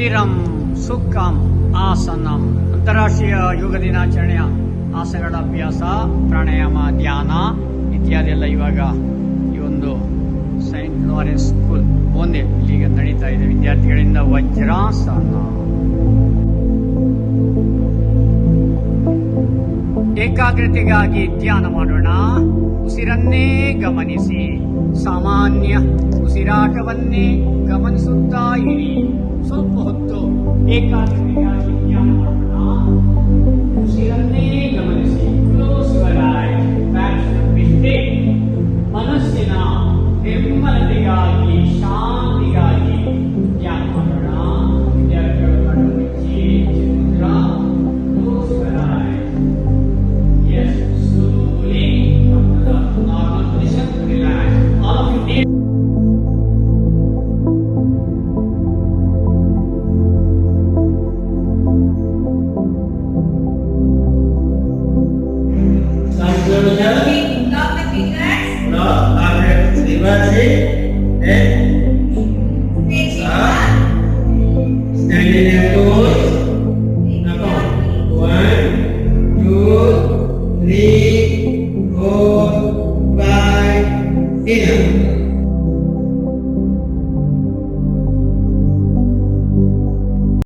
ಸ್ಥಿರಂ ಸುಖಂ ಆಸನಂ. ಅಂತಾರಾಷ್ಟ್ರೀಯ ಯೋಗ ದಿನಾಚರಣೆಯ ಆಸನಗಳ ಅಭ್ಯಾಸ, ಪ್ರಾಣಾಯಾಮ, ಧ್ಯಾನ ಇತ್ಯಾದಿ ಎಲ್ಲ ಇವಾಗ ಈ ಒಂದು ಸೈಂಟ್ ಲಾರೆನ್ಸ್ ಸ್ಕೂಲ್ ಒಂದೇ ಇಲ್ಲಿಗೆ ನಡೀತಾ ಇದೆ. ವಿದ್ಯಾರ್ಥಿಗಳಿಂದ ವಜ್ರಾಸನ. ಏಕಾಗ್ರತೆಗಾಗಿ ಧ್ಯಾನ ಮಾಡೋಣ. ಉಸಿರನ್ನೇ ಗಮನಿಸಿ, ಸಾಮಾನ್ಯ ಉಸಿರಾಟವನ್ನೇ ಗಮನಿಸುತ್ತಾ ಇರಿ. ಸ್ವಲ್ಪ ಹೊತ್ತು ಏಕಾಗ್ರತೆಗಾಗಿ ಧ್ಯಾನ ಮಾಡೋಣ. ಉಸಿರನ್ನೇ ಗಮನಿಸಿ. Close your eyes, back mistake. ಮನಸ್ಸಿನ ಬೆಂಬಲತೆಗಾಗಿ, ಶಾಂತಿಗಾಗಿ ಧ್ಯಾನ ಮಾಡೋಣ. ವಿದ್ಯಾರ್ಥಿಗಳು ಕಣ್ಣು ಮುಚ್ಚಿ ಚಿತ್ರ. Close your eyes. Yes, slowly come to the normal position. Relax. All of you need. Lock the fingers. No, lock it.